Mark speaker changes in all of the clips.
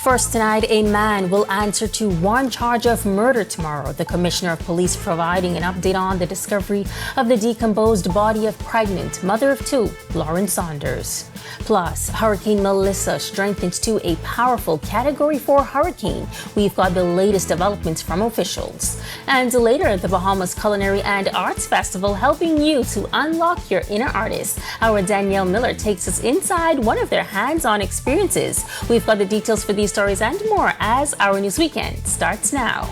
Speaker 1: First tonight, a man will answer to one charge of murder tomorrow. The Commissioner of Police providing an update on the discovery of the decomposed body of pregnant mother of two, Lauren Saunders. Plus, Hurricane Melissa strengthens to a powerful Category 4 hurricane. We've got the latest developments from officials. And later, the Bahamas Culinary and Arts Festival helping you to unlock your inner artist. Our Danielle Miller takes us inside one of their hands-on experiences. We've got the details for these stories and more as Our News Weekend starts now.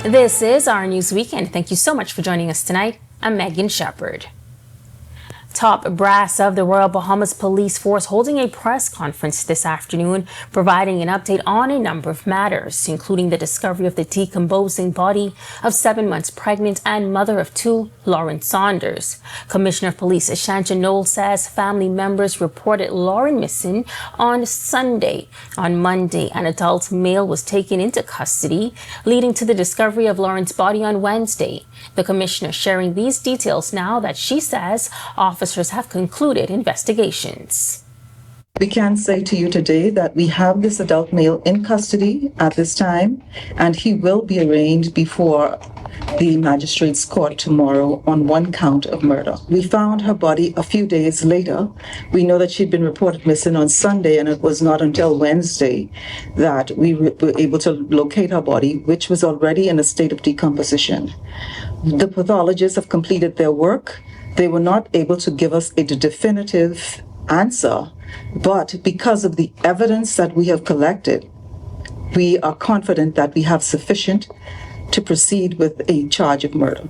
Speaker 1: This is Our News Weekend. Thank you so much for joining us tonight. I'm Megan Shepard. Top brass of the Royal Bahamas Police Force holding a press conference this afternoon, providing an update on a number of matters, including the discovery of the decomposing body of 7 months pregnant and mother of two, Lauren Saunders. Commissioner of Police Shanta Noel says family members reported Lauren missing on Sunday. On Monday, an adult male was taken into custody, leading to the discovery of Lauren's body on Wednesday. The commissioner sharing these details now that she says officers have concluded investigations.
Speaker 2: We can say to you today that we have this adult male in custody at this time, and he will be arraigned before the magistrate's court tomorrow on one count of murder. We found her body a few days later. We know that she'd been reported missing on Sunday, and it was not until Wednesday that we were able to locate her body, which was already in a state of decomposition. The pathologists have completed their work. They were not able to give us a definitive answer, but because of the evidence that we have collected, we are confident that we have sufficient to proceed with a charge of murder.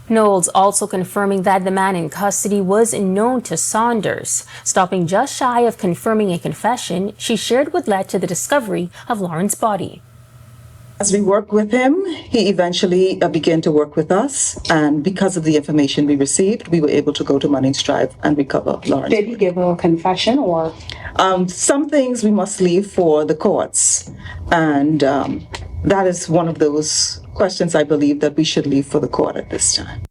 Speaker 1: Knowles also confirming that the man in custody was known to Saunders, stopping just shy of confirming a confession she shared what led to the discovery of Lauren's body.
Speaker 2: As we worked with him, he eventually began to work with us, and because of the information we received, we were able to go to Munnings Drive and recover Lauren.
Speaker 3: Did he give a confession or?
Speaker 2: Some things we must leave for the courts, and that is one of those questions I believe that we should leave for the court at this time.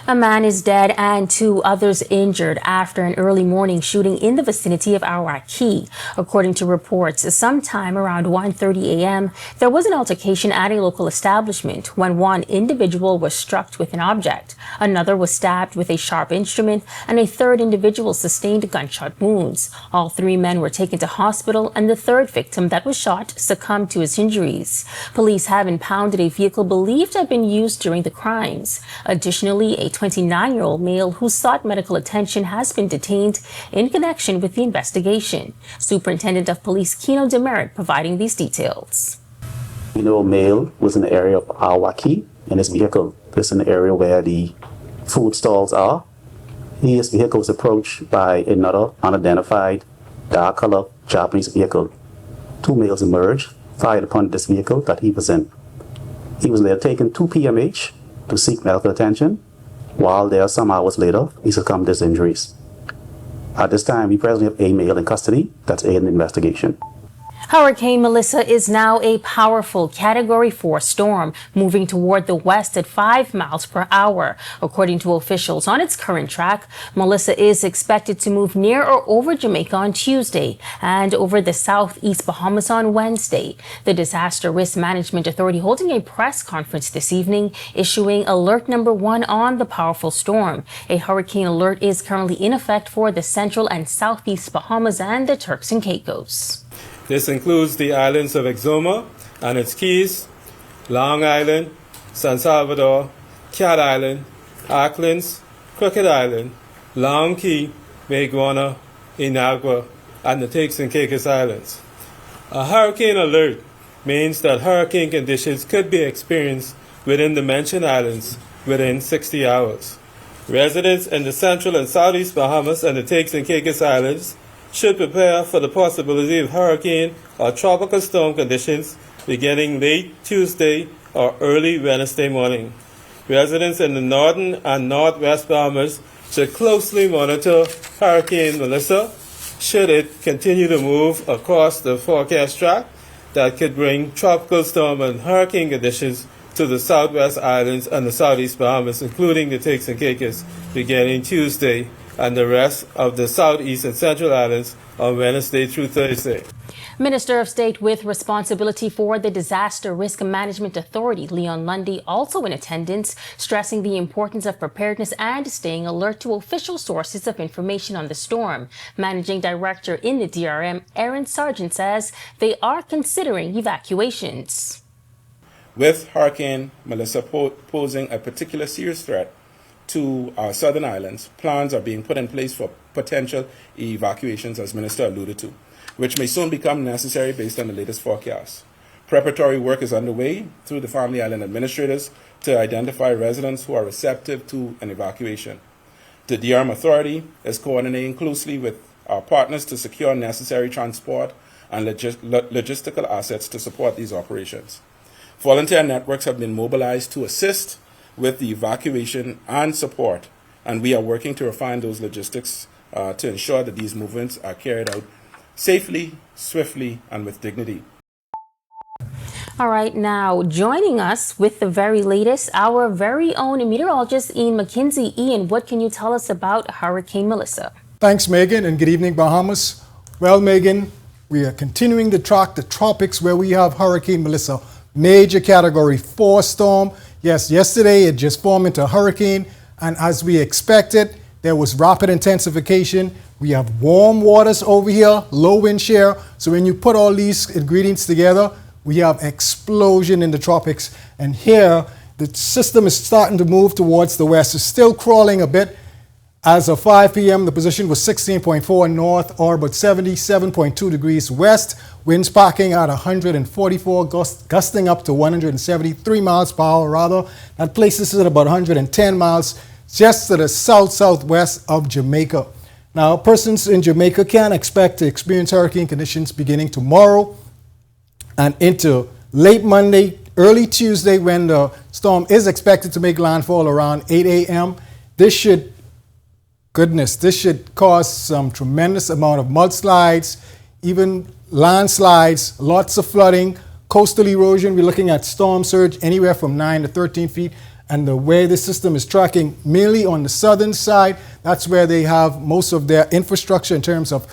Speaker 1: A man is dead and two others injured after an early morning shooting in the vicinity of Arawak Cay. According to reports, sometime around 1:30 a.m., there was an altercation at a local establishment when one individual was struck with an object, another was stabbed with a sharp instrument, and a third individual sustained gunshot wounds. All three men were taken to hospital, and the third victim that was shot succumbed to his injuries. Police have impounded a vehicle believed to have been used during the crimes. Additionally, a 29-year-old male who sought medical attention has been detained in connection with the investigation. Superintendent of Police Kino Demerit providing these details.
Speaker 4: We know a male was in the area of Arawak Cay in his vehicle. This is an area where the food stalls are. His vehicle was approached by another unidentified dark color Japanese vehicle. Two males emerged, fired upon this vehicle that he was in. He was later taken to PMH to seek medical attention. While there, some hours later, he succumbed to his injuries. At this time, we presently have a male in custody that's aiding the investigation.
Speaker 1: Hurricane Melissa is now a powerful Category 4 storm, moving toward the west at 5 miles per hour. According to officials on its current track, Melissa is expected to move near or over Jamaica on Tuesday and over the southeast Bahamas on Wednesday. The Disaster Risk Management Authority holding a press conference this evening, issuing Alert Number 1 on the powerful storm. A hurricane alert is currently in effect for the central and southeast Bahamas and the Turks and Caicos.
Speaker 5: This includes the islands of Exuma and its keys, Long Island, San Salvador, Cat Island, Aucklands, Crooked Island, Long Key, Maguana, Inagua, and the Turks and Caicos Islands. A hurricane alert means that hurricane conditions could be experienced within the mentioned islands within 60 hours. Residents in the central and southeast Bahamas and the Turks and Caicos Islands should prepare for the possibility of hurricane or tropical storm conditions beginning late Tuesday or early Wednesday morning. Residents in the northern and northwest Bahamas should closely monitor Hurricane Melissa should it continue to move across the forecast track that could bring tropical storm and hurricane conditions to the southwest islands and the southeast Bahamas, including the Turks and Caicos, beginning Tuesday and the rest of the Southeast and Central Islands on Wednesday through Thursday.
Speaker 1: Minister of State with responsibility for the Disaster Risk Management Authority, Leon Lundy, also in attendance, stressing the importance of preparedness and staying alert to official sources of information on the storm. Managing Director in the DRM, Aaron Sargent, says they are considering evacuations.
Speaker 6: With Hurricane Melissa posing a particular serious threat to our southern islands, plans are being put in place for potential evacuations, as Minister alluded to, which may soon become necessary based on the latest forecasts. Preparatory work is underway through the Family Island administrators to identify residents who are receptive to an evacuation. The DRM Authority is coordinating closely with our partners to secure necessary transport and logistical assets to support these operations. Volunteer networks have been mobilized to assist with the evacuation and support, and we are working to refine those logistics to ensure that these movements are carried out safely, swiftly, and with dignity.
Speaker 1: All right, now joining us with the very latest, our very own meteorologist Ian McKenzie. Ian, what can you tell us about Hurricane Melissa?
Speaker 7: Thanks, Megan, and good evening, Bahamas. Well, Megan, we are continuing to track the tropics where we have Hurricane Melissa, major Category 4 storm. Yes, yesterday it just formed into a hurricane, and as we expected, there was rapid intensification. We have warm waters over here, low wind shear. So when you put all these ingredients together, we have explosion in the tropics. And here, the system is starting to move towards the west. It's still crawling a bit. As of 5 p.m., the position was 16.4 north, or about 77.2 degrees west. Winds packing at 144, gusting up to 173 miles per hour, rather. That places it at about 110 miles just to the south-southwest of Jamaica. Now, persons in Jamaica can expect to experience hurricane conditions beginning tomorrow and into late Monday, early Tuesday, when the storm is expected to make landfall around 8 a.m. This should cause some tremendous amount of mudslides, even landslides, lots of flooding, coastal erosion. We're looking at storm surge anywhere from 9 to 13 feet. And the way the system is tracking, mainly on the southern side, that's where they have most of their infrastructure in terms of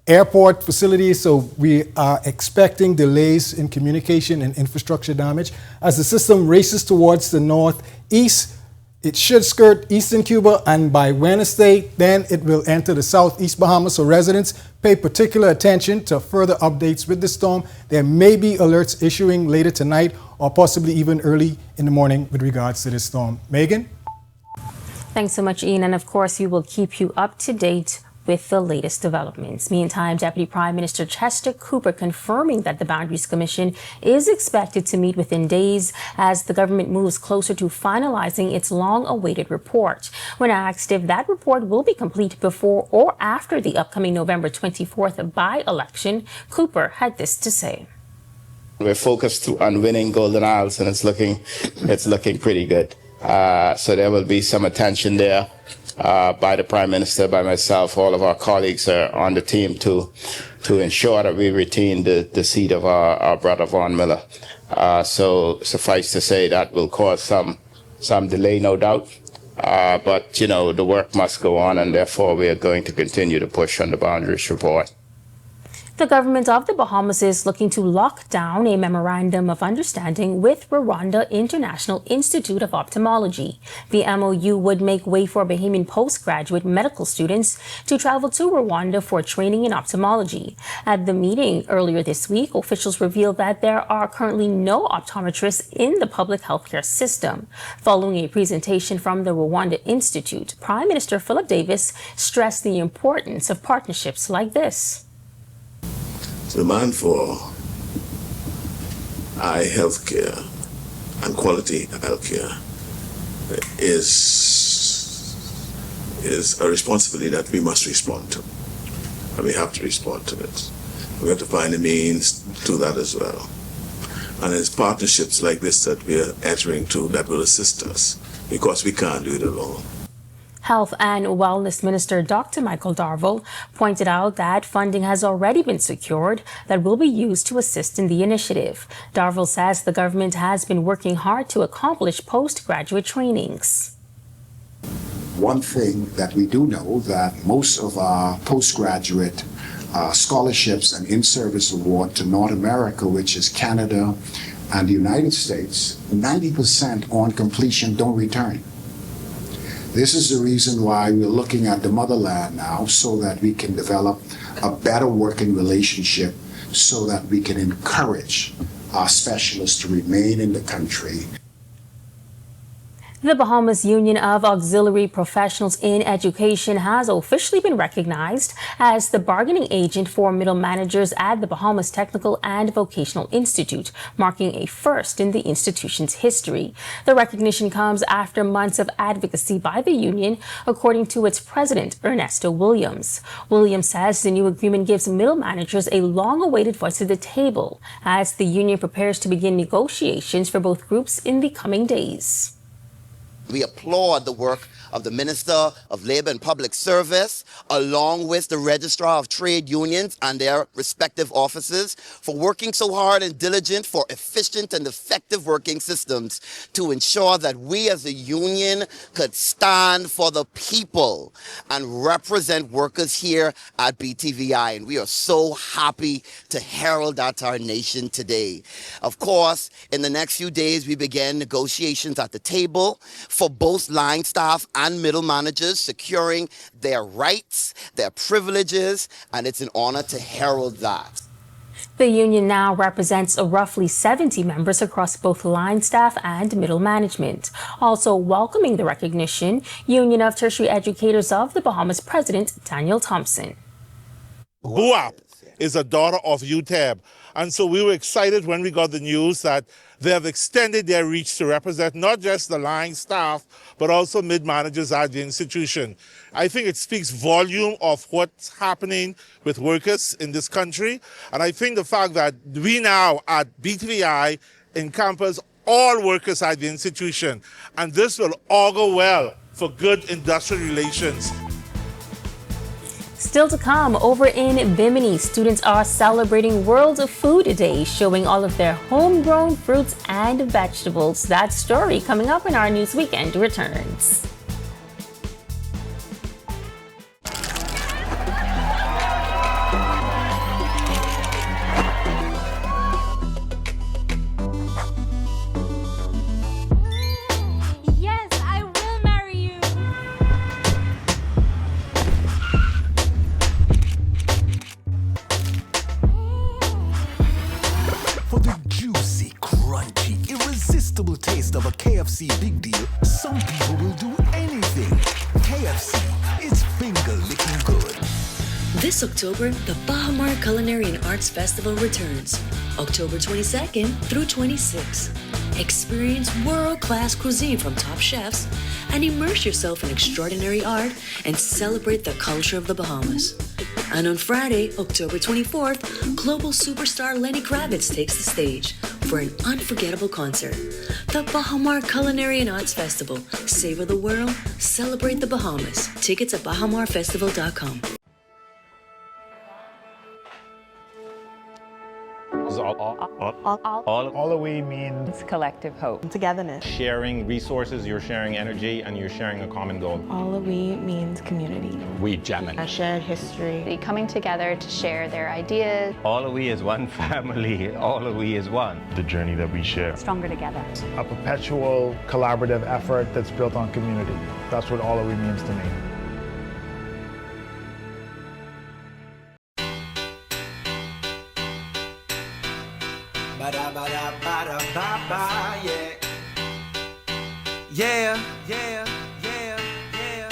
Speaker 7: airport facilities. So we are expecting delays in communication and infrastructure damage. As the system races towards the northeast, it should skirt eastern Cuba, and by Wednesday, then it will enter the southeast Bahamas. So residents pay particular attention to further updates with the storm. There may be alerts issuing later tonight or possibly even early in the morning with regards to this storm. Megan?
Speaker 1: Thanks so much, Ian. And of course, we will keep you up to date with the latest developments. Meantime, Deputy Prime Minister Chester Cooper confirming that the Boundaries Commission is expected to meet within days as the government moves closer to finalizing its long-awaited report. When asked if that report will be complete before or after the upcoming November 24th by-election, Cooper had this to say.
Speaker 8: We're focused on winning Golden Isles, and it's looking pretty good. So there will be some attention there by the Prime Minister, by myself. All of our colleagues are on the team to ensure that we retain the seat of our brother Vaughan Miller. So suffice to say that will cause some delay, no doubt. But, the work must go on, and therefore we are going to continue to push on the Boundaries Report.
Speaker 1: The government of the Bahamas is looking to lock down a memorandum of understanding with Rwanda International Institute of Ophthalmology. The MOU would make way for Bahamian postgraduate medical students to travel to Rwanda for training in ophthalmology. At the meeting earlier this week, officials revealed that there are currently no optometrists in the public healthcare system. Following a presentation from the Rwanda Institute, Prime Minister Philip Davis stressed the importance of partnerships like this.
Speaker 9: Demand for eye health care and quality health care is a responsibility that we must respond to. And we have to respond to it. We have to find the means to do that as well. And it's partnerships like this that we are entering to that will assist us, because we can't do it alone.
Speaker 1: Health and Wellness Minister Dr. Michael Darville pointed out that funding has already been secured that will be used to assist in the initiative. Darville says the government has been working hard to accomplish postgraduate trainings.
Speaker 10: one thing that we do know, that most of our postgraduate scholarships and in-service award to North America, which is Canada and the United States, 90% on completion don't return. This is the reason why we're looking at the motherland now, so that we can develop a better working relationship, so that we can encourage our specialists to remain in the country.
Speaker 1: The Bahamas Union of Auxiliary Professionals in Education has officially been recognized as the bargaining agent for middle managers at the Bahamas Technical and Vocational Institute, marking a first in the institution's history. The recognition comes after months of advocacy by the union, according to its president, Ernesto Williams. Williams says the new agreement gives middle managers a long-awaited voice at the table as the union prepares to begin negotiations for both groups in the coming days.
Speaker 11: We applaud the work of the Minister of Labor and Public Service, along with the Registrar of Trade Unions and their respective offices, for working so hard and diligent for efficient and effective working systems to ensure that we as a union could stand for the people and represent workers here at BTVI. And we are so happy to herald that to our nation today. Of course, in the next few days, we begin negotiations at the table for both line staff and middle managers, securing their rights, their privileges, and it's an honor to herald that.
Speaker 1: The union now represents roughly 70 members across both line staff and middle management. Also welcoming the recognition, Union of Tertiary Educators of the Bahamas President Daniel Thompson.
Speaker 12: BUAP is a daughter of UTEB, and so we were excited when we got the news that they have extended their reach to represent not just the line staff, but also mid-managers at the institution. I think it speaks volume of what's happening with workers in this country. And I think the fact that we now at BTVI encompass all workers at the institution, and this will augur well for good industrial relations.
Speaker 1: Still to come, over in Bimini, students are celebrating World Food Day, showing all of their homegrown fruits and vegetables. That story coming up in our News Weekend returns.
Speaker 13: For the juicy, crunchy, irresistible taste of a KFC big deal, some people will do anything. KFC is finger-licking good.
Speaker 14: This October, the Bahamas Culinary and Arts Festival returns, October 22nd through 26th. Experience world-class cuisine from top chefs and immerse yourself in extraordinary art and celebrate the culture of the Bahamas. And on Friday, October 24th, global superstar Lenny Kravitz takes the stage for an unforgettable concert. The Bahamas Culinary and Arts Festival. Savor the world, celebrate the Bahamas. Tickets at bahamarfestival.com.
Speaker 15: All the way means collective hope, togetherness, sharing resources. You're sharing energy, and you're sharing a common goal.
Speaker 16: All the we means community.
Speaker 15: We jamming.
Speaker 16: A shared history.
Speaker 17: Coming together to share their ideas.
Speaker 15: All of we is one family. All of we is one. The journey that we share.
Speaker 17: Stronger together.
Speaker 18: A perpetual collaborative effort that's built on community. That's what all of we means to me.
Speaker 19: Yeah, yeah, yeah, yeah.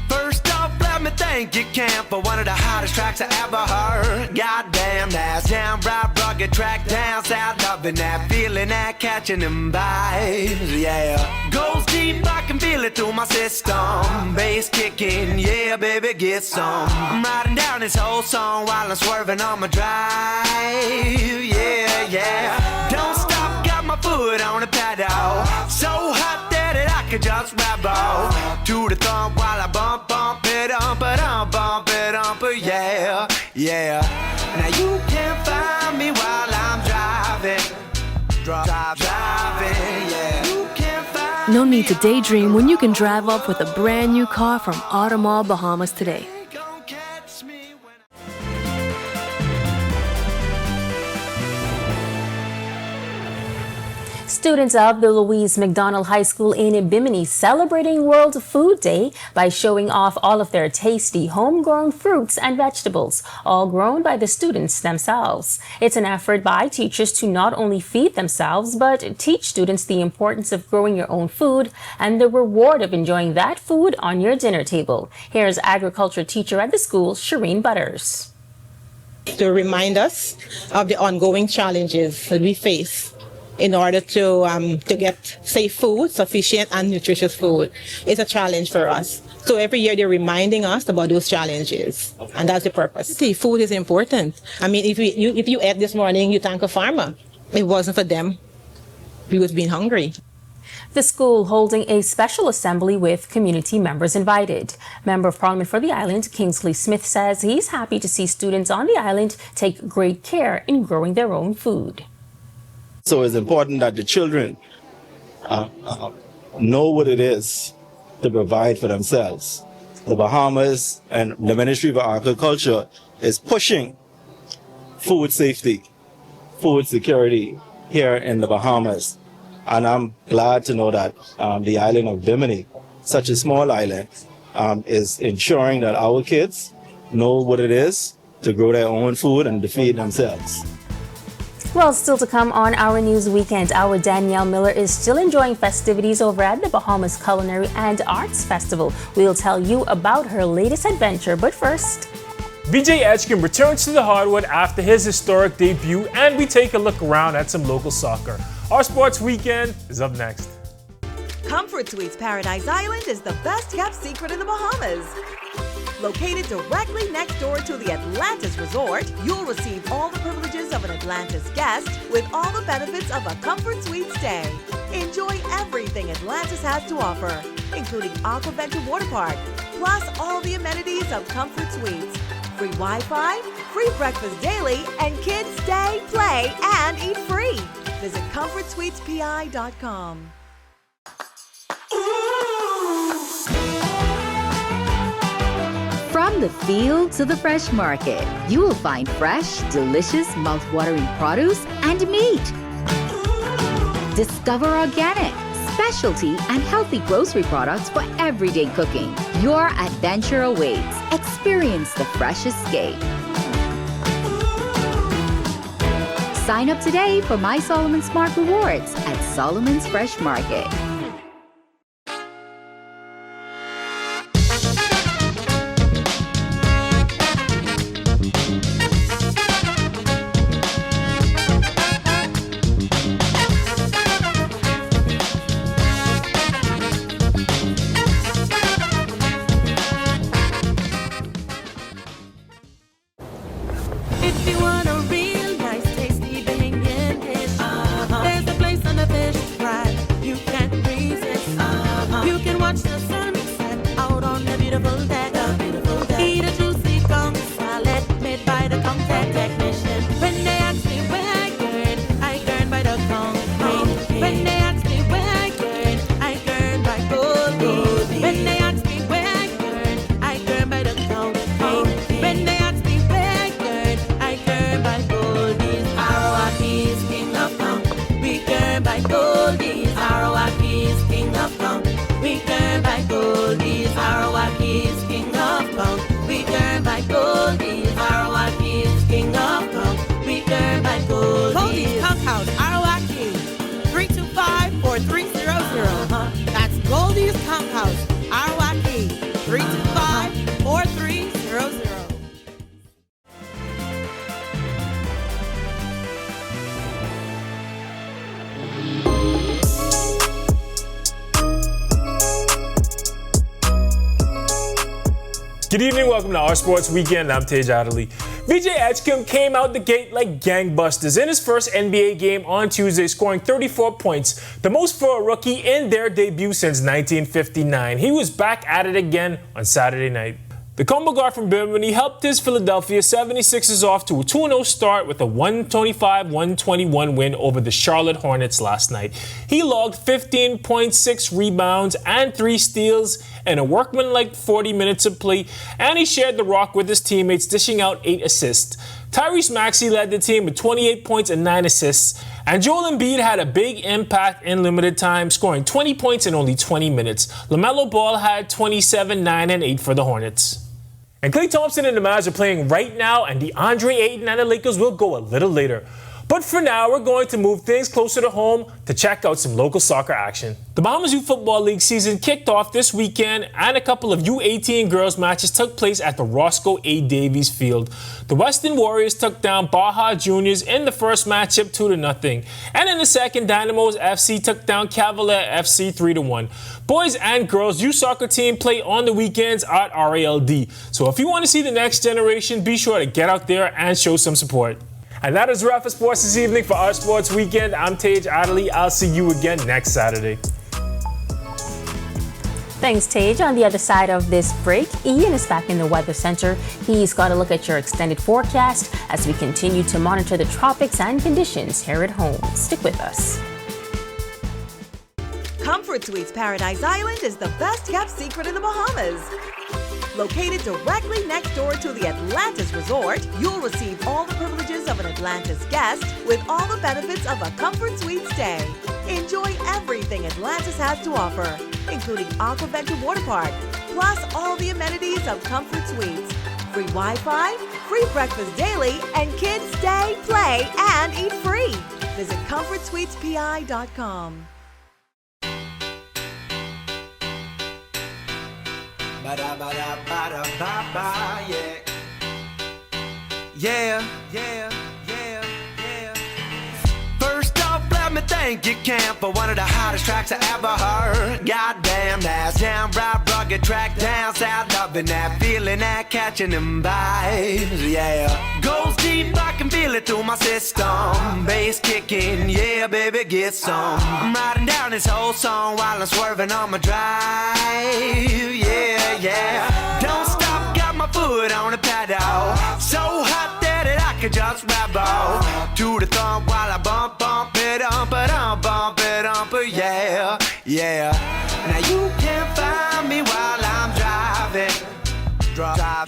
Speaker 19: First off, let me thank you, Camp, for one of the hottest tracks I ever heard. Goddamn, that's downright rugged track down south, loving that feeling, that catching them vibes. Yeah, goes deep, I can feel it through my system. Bass kicking, yeah, baby, get some. I'm riding down this whole song while I'm swerving on my drive. Yeah, yeah. Don't stop, got my foot on the pedal. So hot that I could just rebel to the thump while I bump it up, yeah, yeah. Now you can't find me while I'm driving, driving, yeah. You can't find
Speaker 14: No need to daydream when you can drive off with a brand new car from Arawak Bahamas today.
Speaker 1: Students of the Louise McDonald High School in Bimini celebrating World Food Day by showing off all of their tasty homegrown fruits and vegetables, all grown by the students themselves. It's an effort by teachers to not only feed themselves, but teach students the importance of growing your own food and the reward of enjoying that food on your dinner table. Here's agriculture teacher at the school, Shireen Butters.
Speaker 20: To remind us of the ongoing challenges that we face in order to get safe food, sufficient and nutritious food. It's a challenge for us. So every year they're reminding us about those challenges, and that's the purpose. See, food is important. I mean, if you ate this morning, you thank a farmer. If it wasn't for them, we would be hungry.
Speaker 1: The school holding a special assembly with community members invited. Member of Parliament for the island, Kingsley Smith, says he's happy to see students on the island take great care in growing their own food.
Speaker 21: So it's important that the children know what it is to provide for themselves. The Bahamas and the Ministry of Agriculture is pushing food safety, food security here in the Bahamas. And I'm glad to know that the island of Bimini, such a small island, is ensuring that our kids know what it is to grow their own food and to feed themselves.
Speaker 1: Well, still to come on Our News Weekend, our Danielle Miller is still enjoying festivities over at the Bahamas Culinary and Arts Festival. We'll tell you about her latest adventure, but first,
Speaker 22: BJ Edgecombe returns to the hardwood after his historic debut, and we take a look around at some local soccer. Our Sports Weekend is up next.
Speaker 23: Comfort Suites Paradise Island is the best kept secret in the Bahamas. Located directly next door to the Atlantis Resort, you'll receive all the privileges of an Atlantis guest with all the benefits of a Comfort Suite stay. Enjoy everything Atlantis has to offer, including Aquaventure Water Park, plus all the amenities of Comfort Suites. Free Wi-Fi, free breakfast daily, and kids stay, play, and eat free. Visit ComfortSuitesPI.com.
Speaker 24: From the field to the fresh market, you will find fresh, delicious, mouth-watering produce and meat. Discover organic, specialty, and healthy grocery products for everyday cooking. Your adventure awaits. Experience the fresh escape. Sign up today for My Solomon Smart Rewards at Solomon's Fresh Market.
Speaker 23: If you want a real nice, tasty Bahamian dish, there's a place on the fish fry you can't resist. You can watch the sunset out on the beautiful deck. Eat a juicy conch salad made by the conch technician. When they ask me where I gurn by the conch queen. When they ask me where I gurn by Goldie. When they ask me where I gurn by the conch queen. When they ask me where I gurn by Goldie's. Arawak is king of conch. We gurn by Goldie's. Arawak is king of conch. We gurn by Goldie's. Arawak is king of conch. We gurn by Goldie's. Arawak is king of conch. We gurn by Goldie's. Goldie's Conch House, Arawak Cay. 325-4300. That's Goldie's Conch House, Arawak Cay. 325-4300.
Speaker 22: Good evening, welcome to Our Sports Weekend. I'm Tej Adderley. BJ Edgecombe came out the gate like gangbusters in his first NBA game on Tuesday, scoring 34 points, the most for a rookie in their debut since 1959. He was back at it again on Saturday night. The combo guard from Birmingham helped his Philadelphia 76ers off to a 2-0 start with a 125-121 win over the Charlotte Hornets last night. He logged 15.6 rebounds and 3 steals in a workmanlike 40 minutes of play, and he shared the rock with his teammates, dishing out 8 assists. Tyrese Maxey led the team with 28 points and 9 assists, and Joel Embiid had a big impact in limited time, scoring 20 points in only 20 minutes. LaMelo Ball had 27, 9, and 8 for the Hornets. And Klay Thompson and the Mavs are playing right now, and DeAndre Ayton and the Lakers will go a little later. But for now, we're going to move things closer to home to check out some local soccer action. The Bahamas Youth Football League season kicked off this weekend, and a couple of U18 girls matches took place at the Roscoe A. Davies Field. The Western Warriors took down Baja Juniors in the first matchup 2-0, and in the second, Dynamos FC took down Cavalier FC 3-1. Boys and girls youth soccer team play on the weekends at RALD. So if you want to see the next generation, be sure to get out there and show some support. And that is Rapid Sports this evening for our Sports Weekend. I'm Tage Adderley. I'll see you again next Saturday.
Speaker 1: Thanks, Tage. On the other side of this break, Ian is back in the Weather Center. He's got a look at your extended forecast as we continue to monitor the tropics and conditions here at home. Stick with us.
Speaker 2: Comfort Suites Paradise Island is the best-kept secret in the Bahamas. Located directly next door to the Atlantis Resort, you'll receive all the privileges of an Atlantis guest with all the benefits of a Comfort Suite stay. Enjoy everything Atlantis has to offer, including Aquaventure Water Park, plus all the amenities of Comfort Suites. Free Wi-Fi, free breakfast daily, and kids stay, play, and eat free. Visit ComfortSuitesPI.com.
Speaker 19: Ba-da-ba-da-ba-da-ba-ba, yeah. Yeah, yeah, yeah, yeah. First off, let me thank you, Camp, for one of the hottest tracks I ever heard. Goddamn, that's downright rugged track down south, loving that feeling, that catching them vibes, yeah. Goes deep, I can feel it through my system. Bass kicking, yeah, baby, get some. I'm riding down this whole song while I'm swerving on my drive, yeah, yeah. Don't stop, got my foot on the pedal. So hot that I could just rebel to the thump while I bump it up, yeah, yeah. Now you can't find me while I'm driving, yeah.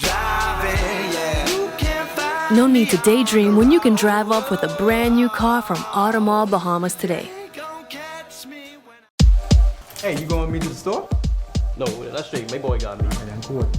Speaker 19: You can't find
Speaker 3: No need to daydream when you can drive off with a brand new car from Automall Bahamas today.
Speaker 4: Hey, you going with me to the store?
Speaker 5: No, that's straight. My boy got me.
Speaker 4: And I'm cool.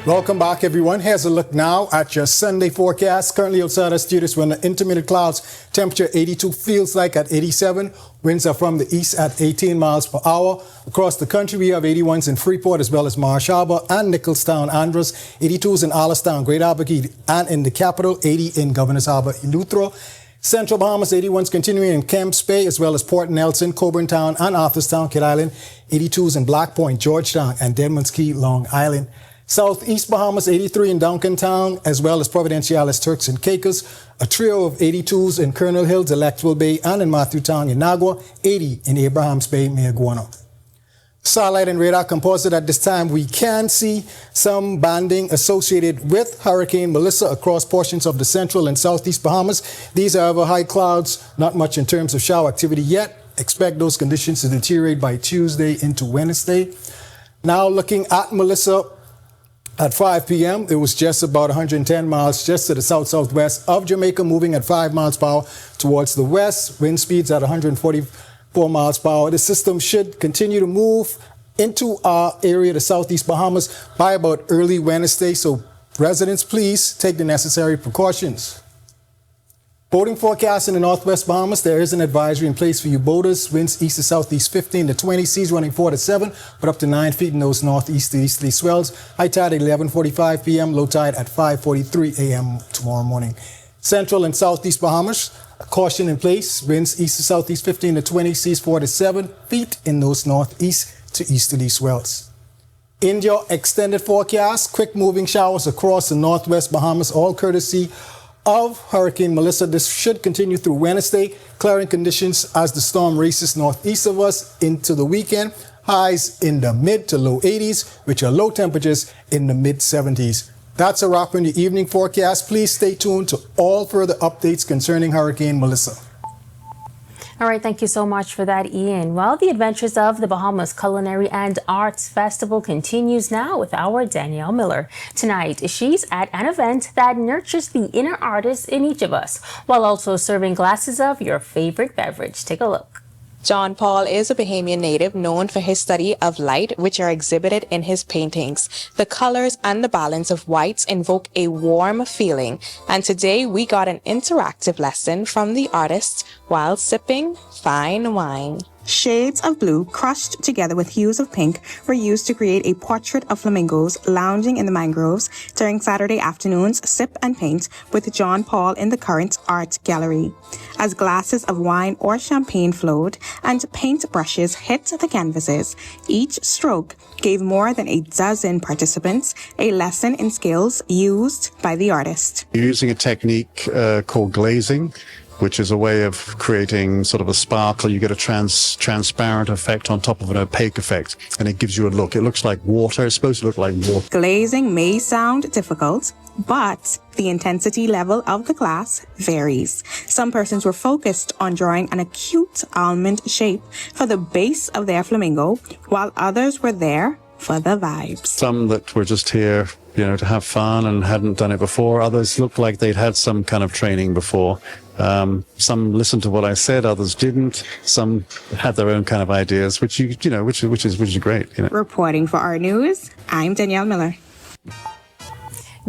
Speaker 7: Welcome back, everyone. Here's a look now at your Sunday forecast. Currently outside our studios, we're in the intermittent clouds. Temperature 82, feels like at 87. Winds are from the east at 18 miles per hour. Across the country, we have 81s in Freeport as well as Marsh Harbor and Nicholstown, Andros. 82s in Allenstown, Great Albuquerque, and in the capital, 80 in Governor's Harbor, Eleuthero. Central Bahamas, 81s continuing in Kemps Bay as well as Port Nelson, Coburn Town, and Arthurstown, Kidd Island. 82s in Black Point, Georgetown, and Deadman's Key, Long Island. Southeast Bahamas, 83 in Duncan Town, as well as Providenciales, Turks and Caicos. A trio of 82s in Colonel Hills, Electoral Bay, and in Matthewtown, Inagua. 80 in Abrahams Bay, Mayaguana. Satellite and radar composite at this time, we can see some banding associated with Hurricane Melissa across portions of the central and southeast Bahamas. These are over high clouds, not much in terms of shower activity yet. Expect those conditions to deteriorate by Tuesday into Wednesday. Now looking at Melissa, At 5 p.m., it was just about 110 miles just to the south-southwest of Jamaica, moving at 5 miles per hour towards the west. Wind speeds at 144 miles per hour. The system should continue to move into our area, the southeast Bahamas, by about early Wednesday. So residents, please take the necessary precautions. Boating forecast in the northwest Bahamas. There is an advisory in place for you boaters. Winds east to southeast 15 to 20, seas running 4 to 7, but up to 9 feet in those northeast to easterly swells. High tide at 11:45 p.m., low tide at 5:43 a.m. tomorrow morning. Central and southeast Bahamas, caution in place. Winds east to southeast 15 to 20, seas 4 to 7 feet in those northeast to easterly swells. In your extended forecast, quick moving showers across the northwest Bahamas, all courtesy of Hurricane Melissa. This should continue through Wednesday. Clearing conditions as the storm races northeast of us into the weekend. Highs in the mid to low 80s, with your low temperatures in the mid 70s. That's a wrap on the evening forecast. Please stay tuned to all further updates concerning Hurricane Melissa.
Speaker 1: All right, thank you so much for that, Ian. Well, the adventures of the Bahamas Culinary and Arts Festival continues now with our Danielle Miller. Tonight, she's at an event that nurtures the inner artist in each of us, while also serving glasses of your favorite beverage. Take a look.
Speaker 16: John Paul is a Bahamian native known for his study of light, which are exhibited in his paintings. The colors and the balance of whites invoke a warm feeling, and today we got an interactive lesson from the artist while sipping fine wine.
Speaker 6: Shades of blue crushed together with hues of pink were used to create a portrait of flamingos lounging in the mangroves during Saturday afternoon's Sip and Paint with John Paul in the Current Art Gallery. As glasses of wine or champagne flowed and paint brushes hit the canvases, each stroke gave more than a dozen participants a lesson in skills used by the artist.
Speaker 8: You're using a technique called glazing, which is a way of creating sort of a sparkle. You get a transparent effect on top of an opaque effect, and it gives you a look. It looks like water. It's supposed to look like water.
Speaker 6: Glazing may sound difficult, but the intensity level of the class varies. Some persons were focused on drawing an acute almond shape for the base of their flamingo, while others were there for the vibes.
Speaker 8: Some that were just here, to have fun and hadn't done it before. Others looked like they'd had some kind of training before. Some listened to what I said, others didn't. Some had their own kind of ideas, which is great.
Speaker 6: Reporting for Our News, I'm Danielle Miller.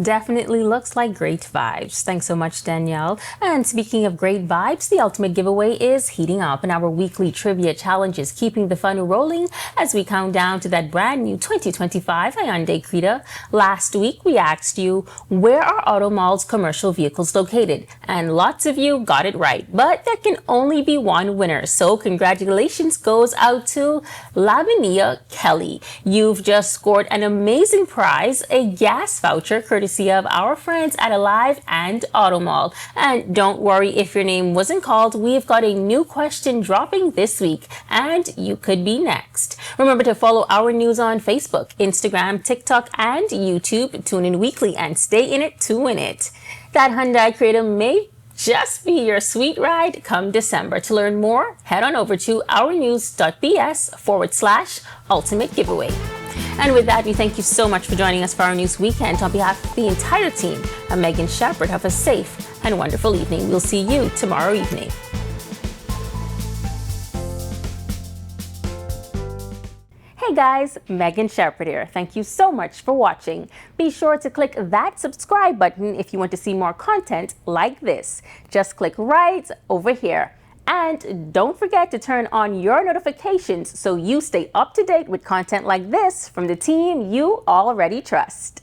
Speaker 1: Definitely looks like great vibes. Thanks so much, Danielle. And speaking of great vibes, the ultimate giveaway is heating up, and our weekly trivia challenge is keeping the fun rolling as we count down to that brand new 2025 Hyundai Creta. Last week, we asked you, where are Auto Mall's commercial vehicles located? And lots of you got it right, but there can only be one winner. So congratulations goes out to Lavinia Kelly. You've just scored an amazing prize, a gas voucher courtesy of our friends at Alive and Auto Mall. And don't worry if your name wasn't called, we've got a new question dropping this week, and you could be next. Remember to follow Our News on Facebook, Instagram, TikTok, and YouTube. Tune in weekly and stay in it to win it. That Hyundai Creta may just be your sweet ride come December. To learn more, head on over to ournews.bs/ultimate giveaway. And with that, we thank you so much for joining us for Our News Weekend. On behalf of the entire team, I'm Megan Shepherd. Have a safe and wonderful evening. We'll see you tomorrow evening. Hey guys, Megan Shepherd here. Thank you so much for watching. Be sure to click that subscribe button if you want to see more content like this. Just click right over here. And don't forget to turn on your notifications so you stay up to date with content like this from the team you already trust.